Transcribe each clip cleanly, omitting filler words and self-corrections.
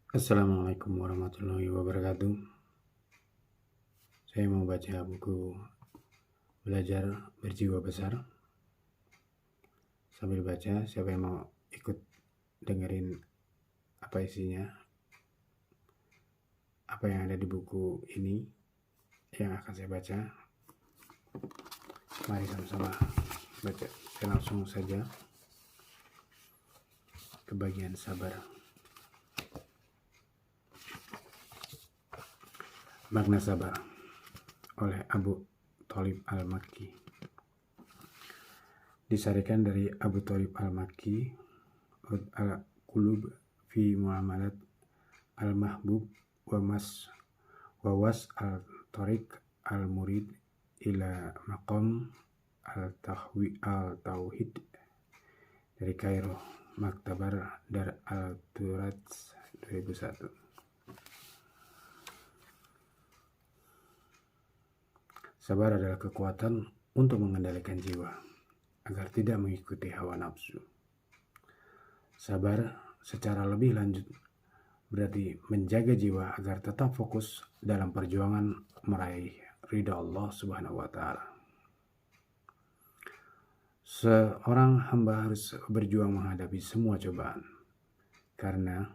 Assalamualaikum warahmatullahi wabarakatuh. Saya mau baca buku Belajar Berjiwa Besar. Sambil baca, siapa yang mau ikut dengerin apa isinya, apa yang ada di buku ini yang akan saya baca. Mari sama-sama baca. Saya langsung saja ke bagian sabar. Makna sabar oleh Abu Thalib Al-Makki. Disarikan dari Abu Thalib Al-Makki, Al-Qulub fi Muamalat Al-Mahbub wa was al-Tariq al-Murid ila Maqam al-Tauhid dari Kairo, Maktabar Dar al-Turats 2001. Sabar adalah kekuatan untuk mengendalikan jiwa agar tidak mengikuti hawa nafsu. Sabar secara lebih lanjut berarti menjaga jiwa agar tetap fokus dalam perjuangan meraih ridha Allah Subhanahu wa Ta'ala. Seorang hamba harus berjuang menghadapi semua cobaan, karena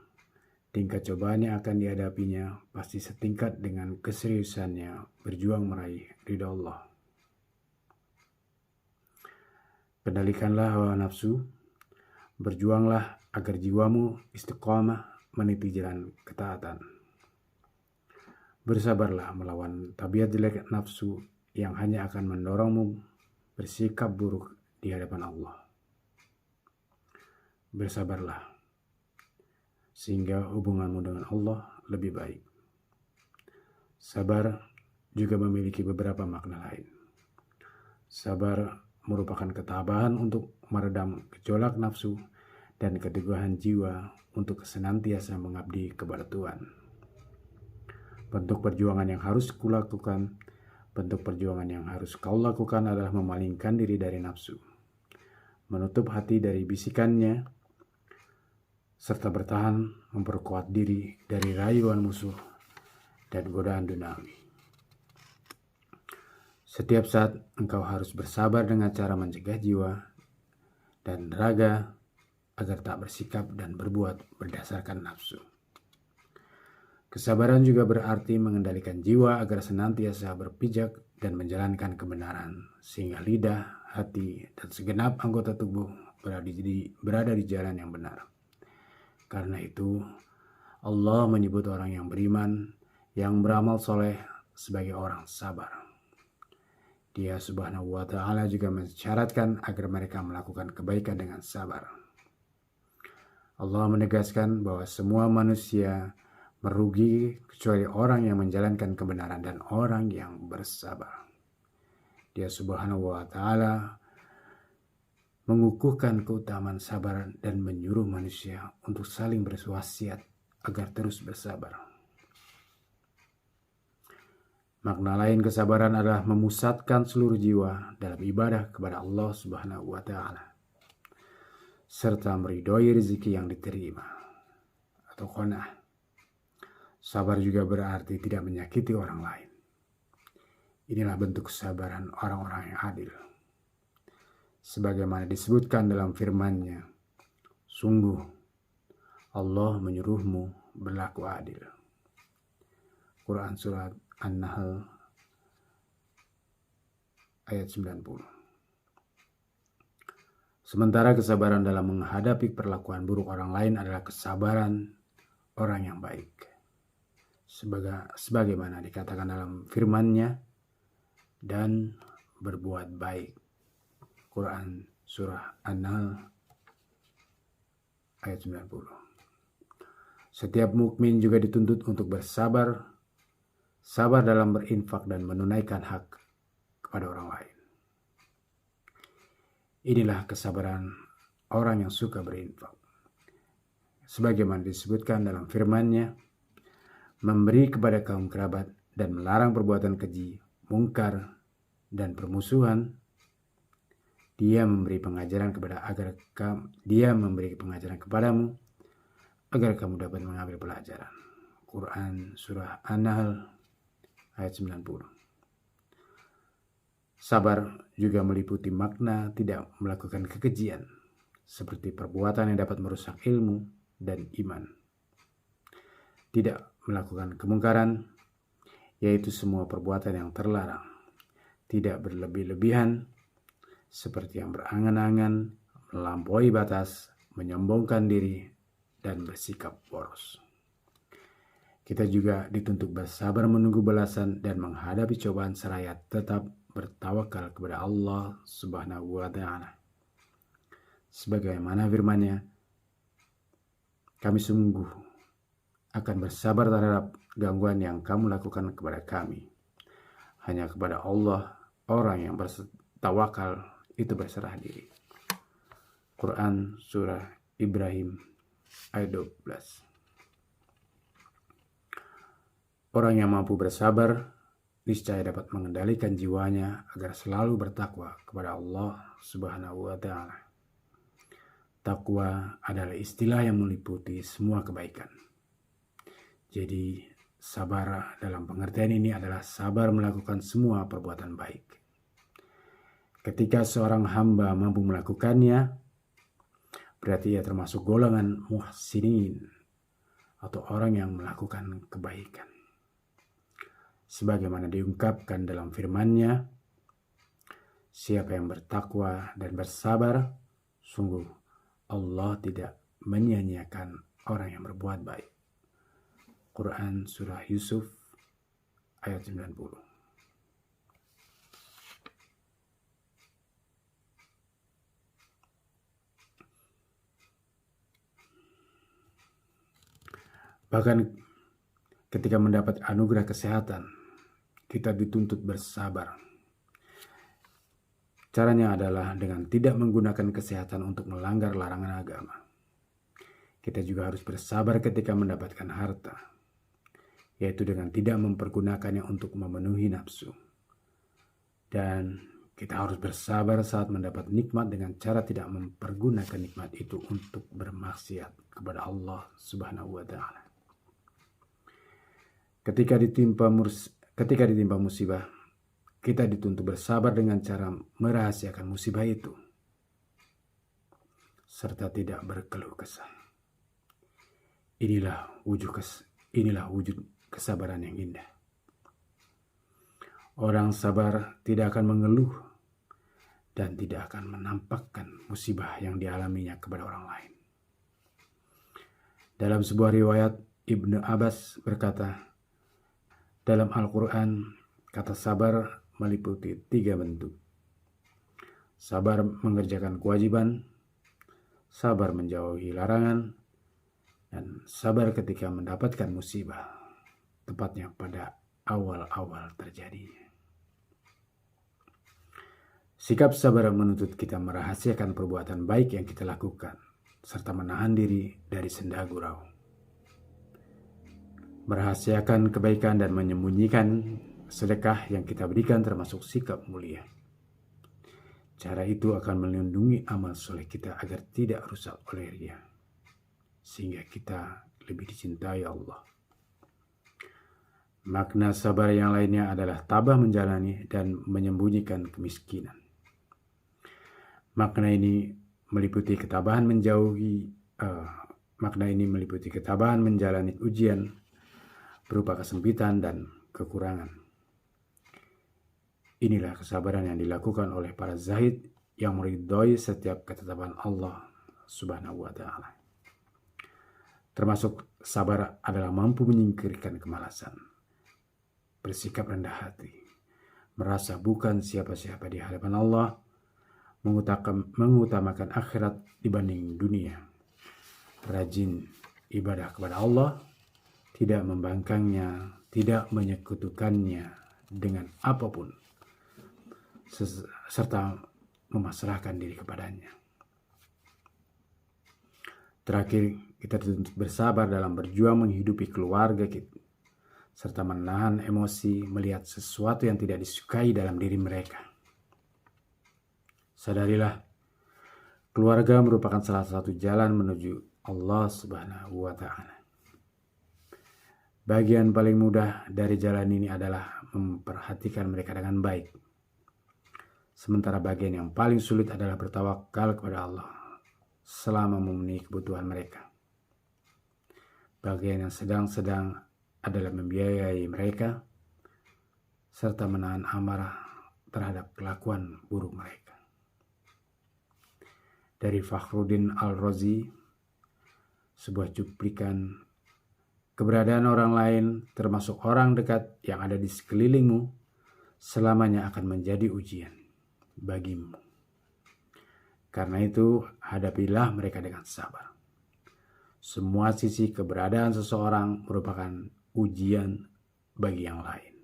tingkat cobaan yang akan dihadapinya pasti setingkat dengan keseriusannya berjuang meraih ridha Allah. Kendalikanlah hawa nafsu, berjuanglah agar jiwamu istiqamah meniti jalan ketaatan. Bersabarlah melawan tabiat jelek nafsu yang hanya akan mendorongmu bersikap buruk di hadapan Allah. Bersabarlah sehingga hubunganmu dengan Allah lebih baik. Sabar juga memiliki beberapa makna lain. Sabar merupakan ketabahan untuk meredam gejolak nafsu dan keteguhan jiwa untuk senantiasa mengabdi kepada Tuhan. Bentuk perjuangan yang harus kau lakukan adalah memalingkan diri dari nafsu, menutup hati dari bisikannya, serta bertahan memperkuat diri dari rayuan musuh dan godaan duniawi. Setiap saat engkau harus bersabar dengan cara mencegah jiwa dan raga agar tak bersikap dan berbuat berdasarkan nafsu. Kesabaran juga berarti mengendalikan jiwa agar senantiasa berpijak dan menjalankan kebenaran, sehingga lidah, hati, dan segenap anggota tubuh berada di jalan yang benar. Karena itu, Allah menyebut orang yang beriman, yang beramal soleh sebagai orang sabar. Dia Subhanahu wa Ta'ala juga mensyaratkan agar mereka melakukan kebaikan dengan sabar. Allah menegaskan bahwa semua manusia merugi kecuali orang yang menjalankan kebenaran dan orang yang bersabar. Dia Subhanahu wa Ta'ala mengukuhkan keutamaan sabar dan menyuruh manusia untuk saling berwasiat agar terus bersabar. Makna lain kesabaran adalah memusatkan seluruh jiwa dalam ibadah kepada Allah Subhanahu wa Ta'ala, serta meridhoi rezeki yang diterima atau qanaah. Sabar juga berarti tidak menyakiti orang lain. Inilah bentuk kesabaran orang-orang yang adil. Sebagaimana disebutkan dalam firman-Nya, sungguh Allah menyuruhmu berlaku adil. Quran Surat An-Nahl ayat 90. Sementara kesabaran dalam menghadapi perlakuan buruk orang lain adalah kesabaran orang yang baik. Sebagaimana dikatakan dalam firman-Nya, dan berbuat baik. Quran Surah An-Nahl ayat 90. Setiap mukmin juga dituntut untuk bersabar, sabar dalam berinfak dan menunaikan hak kepada orang lain. Inilah kesabaran orang yang suka berinfak. Sebagaimana disebutkan dalam firman-Nya, memberi kepada kaum kerabat dan melarang perbuatan keji, mungkar, dan permusuhan. Dia memberi pengajaran kepadamu agar kamu dapat mengambil pelajaran. Quran Surah An-Nahl ayat 90. Sabar juga meliputi makna tidak melakukan kekejian, seperti perbuatan yang dapat merusak ilmu dan iman. Tidak melakukan kemungkaran, yaitu semua perbuatan yang terlarang. Tidak berlebih-lebihan, seperti yang berangan-angan, melampaui batas, menyombongkan diri, dan bersikap boros. Kita juga dituntut bersabar menunggu balasan dan menghadapi cobaan seraya tetap bertawakal kepada Allah Subhanahu wa Ta'ala. Sebagaimana firman-Nya, kami sungguh akan bersabar terhadap gangguan yang kamu lakukan kepada kami. Hanya kepada Allah orang yang bertawakal itu berserah diri. Quran Surah Ibrahim ayat 12. Orang yang mampu bersabar niscaya dapat mengendalikan jiwanya agar selalu bertakwa kepada Allah Subhanahu wa Ta'ala. Takwa adalah istilah yang meliputi semua kebaikan. Jadi, sabar dalam pengertian ini adalah sabar melakukan semua perbuatan baik. Ketika seorang hamba mampu melakukannya, berarti ia termasuk golongan muhsinin atau orang yang melakukan kebaikan. Sebagaimana diungkapkan dalam firman-Nya, siapa yang bertakwa dan bersabar, sungguh Allah tidak menyia-nyiakan orang yang berbuat baik. Quran Surah Yusuf ayat 90. Bahkan ketika mendapat anugerah kesehatan, kita dituntut bersabar. Caranya adalah dengan tidak menggunakan kesehatan untuk melanggar larangan agama. Kita juga harus bersabar ketika mendapatkan harta, yaitu dengan tidak mempergunakannya untuk memenuhi nafsu. Dan kita harus bersabar saat mendapat nikmat dengan cara tidak mempergunakan nikmat itu untuk bermaksiat kepada Allah Subhanahu wa Ta'ala. Ketika ditimpa musibah, kita dituntut bersabar dengan cara merahasiakan musibah itu, serta tidak berkeluh kesah. Inilah wujud kesabaran yang indah. Orang sabar tidak akan mengeluh dan tidak akan menampakkan musibah yang dialaminya kepada orang lain. Dalam sebuah riwayat, Ibnu Abbas berkata, dalam Al-Quran, kata sabar meliputi 3 bentuk. Sabar mengerjakan kewajiban, sabar menjauhi larangan, dan sabar ketika mendapatkan musibah, tepatnya pada awal-awal terjadinya. Sikap sabar menuntut kita merahasiakan perbuatan baik yang kita lakukan, serta menahan diri dari senda gurau. Merahasiakan kebaikan dan menyembunyikan sedekah yang kita berikan termasuk sikap mulia. Cara itu akan melindungi amal soleh kita agar tidak rusak oleh riya, sehingga kita lebih dicintai Allah. Makna sabar yang lainnya adalah tabah menjalani dan menyembunyikan kemiskinan. Makna ini meliputi ketabahan menjalani ujian berupa kesempitan dan kekurangan. Inilah kesabaran yang dilakukan oleh para zahid yang meridhoi setiap ketetapan Allah Subhanahu wa Ta'ala. Termasuk sabar adalah mampu menyingkirkan kemalasan, bersikap rendah hati, merasa bukan siapa-siapa di hadapan Allah, mengutamakan akhirat dibanding dunia, rajin ibadah kepada Allah, tidak membangkangnya, tidak menyekutukannya dengan apapun, serta memasrahkan diri kepadanya. Terakhir, kita dituntut bersabar dalam berjuang menghidupi keluarga kita, serta menahan emosi melihat sesuatu yang tidak disukai dalam diri mereka. Sadarilah, keluarga merupakan salah satu jalan menuju Allah Subhanahu wa Ta'ala. Bagian paling mudah dari jalan ini adalah memperhatikan mereka dengan baik. Sementara bagian yang paling sulit adalah bertawakal kepada Allah selama memenuhi kebutuhan mereka. Bagian yang sedang-sedang adalah membiayai mereka serta menahan amarah terhadap kelakuan buruk mereka. Dari Fakhruddin Al-Razi, sebuah cuplikan, keberadaan orang lain termasuk orang dekat yang ada di sekelilingmu selamanya akan menjadi ujian bagimu. Karena itu, hadapilah mereka dengan sabar. Semua sisi keberadaan seseorang merupakan ujian bagi yang lain.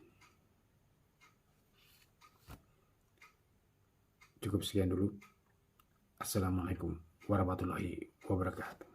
Cukup sekian dulu. Assalamualaikum warahmatullahi wabarakatuh.